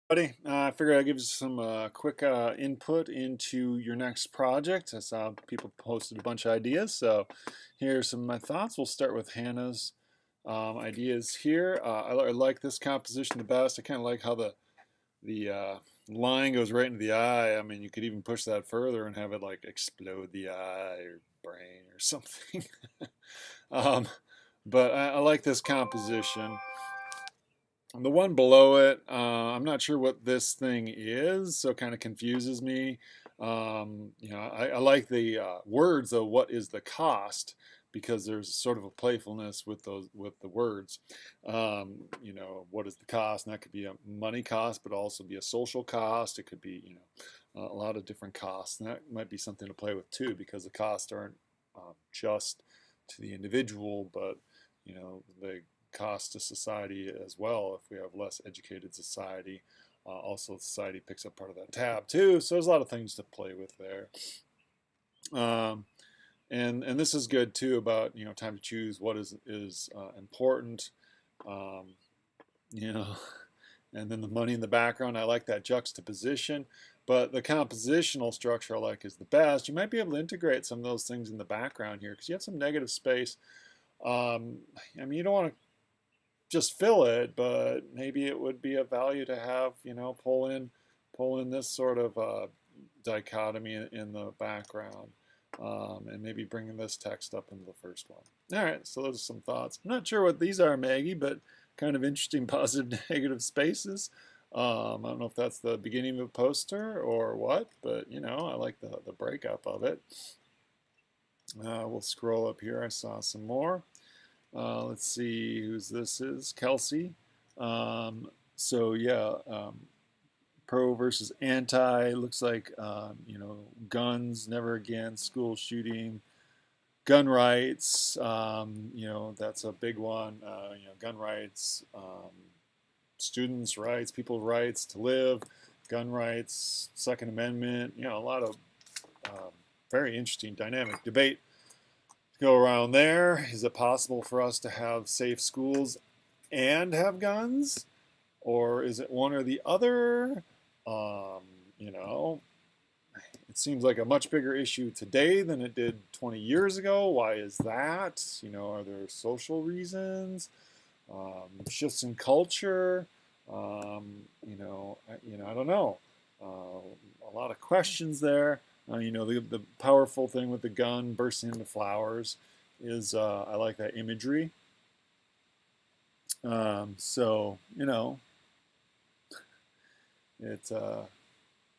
Buddy, I figured I'd give you some quick input into your next project. I saw people posted a bunch of ideas, so here's some of my thoughts. We'll start with Hannah's ideas here. I like this composition the best. I kind of like how the line goes right into the eye. I mean, you could even push that further and have it like explode the eye or brain or something. um, but I like this composition. The one below it, I'm not sure what this thing is, so it kind of confuses me. I like the words of what is the cost because there's sort of a playfulness with the words. What is the cost? And that could be a money cost, but also be a social cost. It could be, a lot of different costs, and that might be something to play with too, because the costs aren't just to the individual, but they cost to society as well if we have less educated society. Also, society picks up part of that tab too. So there's a lot of things to play with there. Um, and this is good too about time to choose what is important. Um, you know, and then the money in the background. I like that juxtaposition. But the compositional structure I like is the best. You might be able to integrate some of those things in the background here because you have some negative space. I mean, you don't want to just fill it, but maybe it would be of value to have, pull in this sort of dichotomy in the background, and maybe bringing this text up into the first one. All right, so those are some thoughts. I'm not sure what these are, Maggie, but kind of interesting positive negative spaces. I don't know if that's the beginning of a poster or what, but I like the breakup of it. We'll scroll up here. I saw some more. Let's see whose this is. Kelsey. So yeah, pro versus anti. Looks like guns, never again, school shooting, gun rights. That's a big one. Gun rights, students' rights, people's rights to live, gun rights, Second Amendment. A lot of um, very interesting dynamic debate go around there. Is it possible for us to have safe schools and have guns? Or is it one or the other? Um, you know, it seems like a much bigger issue today than it did 20 years ago. Why is that? Are there social reasons? Shifts in culture? I don't know. A lot of questions there. The powerful thing with the gun bursting into flowers is I like that imagery. So, it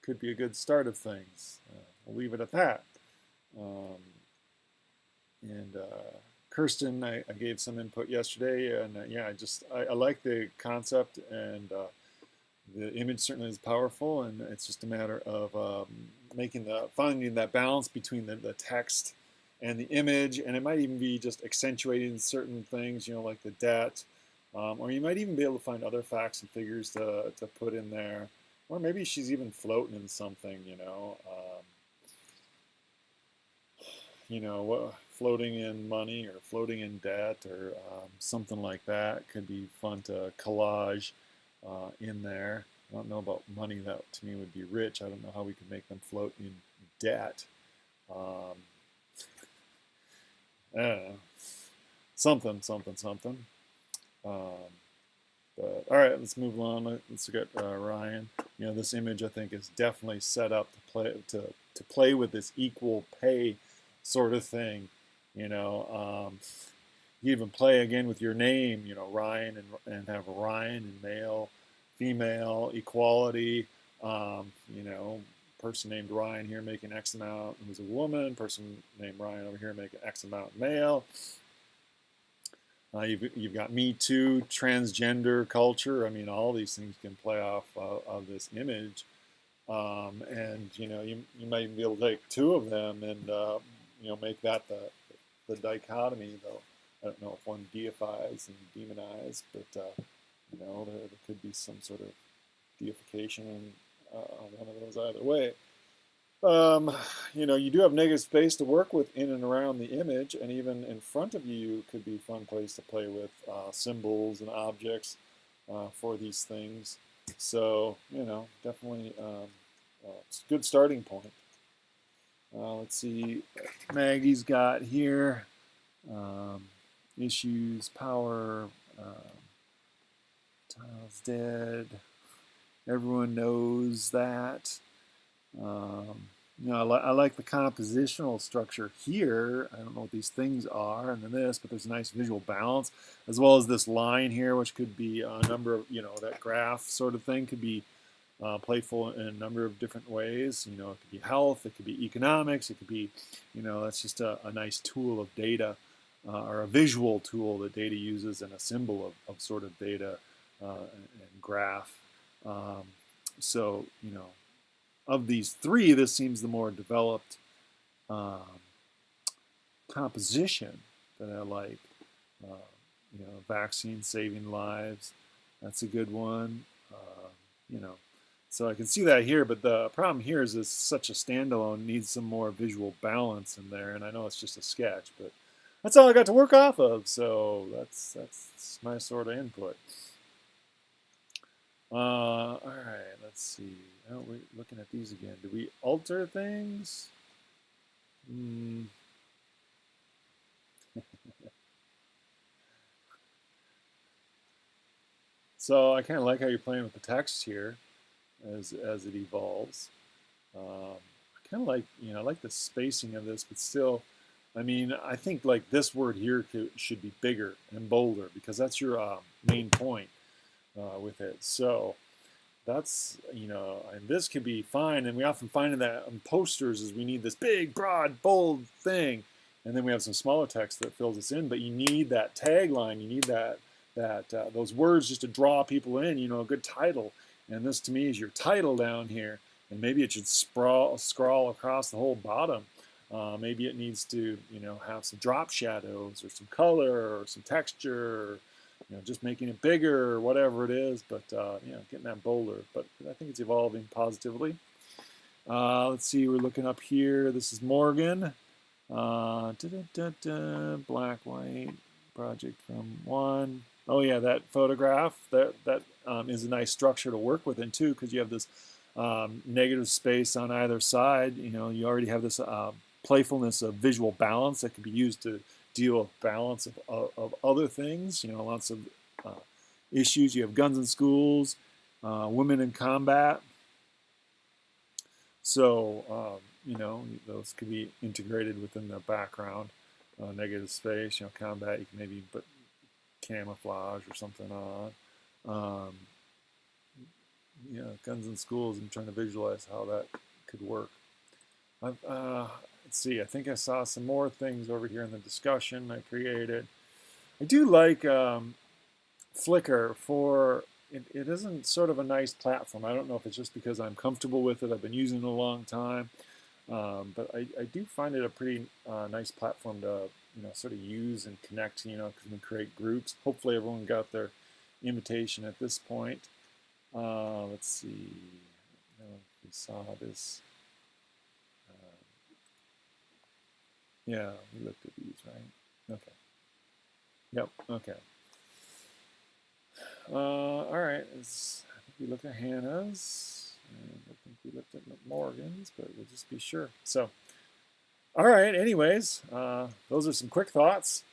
could be a good start of things. We'll leave it at that. Um, and Kirsten, I gave some input yesterday, and yeah, I like the concept, and the image certainly is powerful, and it's just a matter of finding that balance between the text and the image, and it might even be just accentuating certain things, like the debt, or you might even be able to find other facts and figures to put in there, or maybe she's even floating in something, floating in money or floating in debt or something like that. Could be fun to collage in there. I don't know about money. That to me would be rich. I don't know how we could make them float in debt. Um, I don't know. Something, something, something. Um, but all right, let's move on. Let's look at Ryan. This image I think is definitely set up to play with this equal pay sort of thing. You even play again with your name. Ryan and have Ryan and male, female equality. Person named Ryan here making X amount who's a woman. Person named Ryan over here making X amount male. You've got Me Too, transgender culture. I mean, all these things can play off of this image. And you might even be able to take two of them and make that the dichotomy. Though I don't know if one deifies and demonizes, but there could be some sort of deification on one of those either way. You do have negative space to work with in and around the image, and even in front of you could be a fun place to play with symbols and objects for these things. So, definitely it's a good starting point. Let's see, Maggie's got here um, issues, power, tiles dead. Everyone knows that. Um, I like the compositional structure here. I don't know what these things are, and then this, but there's a nice visual balance, as well as this line here, which could be a number of, that graph sort of thing could be playful in a number of different ways. It could be health, it could be economics, it could be, that's just a nice tool of data or a visual tool that data uses and a symbol of sort of data and graph. Um, so, of these three, this seems the more developed um, composition that I like. Uh, vaccine saving lives, that's a good one. You know, so I can see that here, but the problem here is it's such a standalone, needs some more visual balance in there, and I know it's just a sketch, but that's all I got to work off of, so that's my sort of input. All right, let's see. Oh, we're looking at these again. Do we alter things? Hmm. So I kind of like how you're playing with the text here as it evolves. I kind of like, I like the spacing of this, but still, I mean, I think like this word here should be bigger and bolder because that's your main point with it. So that's, and this could be fine. And we often find in that on posters is we need this big, broad, bold thing. And then we have some smaller text that fills us in, but you need that tagline. You need that those words just to draw people in, a good title. And this to me is your title down here. And maybe it should scroll across the whole bottom. Maybe it needs to, have some drop shadows or some color or some texture, or, just making it bigger or whatever it is. But getting that bolder. But I think it's evolving positively. Let's see. We're looking up here. This is Morgan. Black, white project from one. Oh yeah, that photograph that is a nice structure to work within too, because you have this negative space on either side. You already have this playfulness of visual balance that can be used to deal with balance of other things. Lots of issues. You have guns in schools, women in combat. So, those could be integrated within the background. Negative space, combat, you can maybe put camouflage or something on. Um, guns in schools, I'm trying to visualize how that could work. Let's see, I think I saw some more things over here in the discussion I created. I do like Flickr for it isn't sort of a nice platform. I don't know if it's just because I'm comfortable with it. I've been using it a long time, but I do find it a pretty nice platform to sort of use and connect. Because we can create groups. Hopefully, everyone got their invitation at this point. Let's see. I don't know if we saw this. Yeah, we looked at these, right? Okay. Yep. Okay. All right. I think we looked at Hannah's, and I think we looked at Morgan's, but we'll just be sure. So, all right. Anyways, those are some quick thoughts.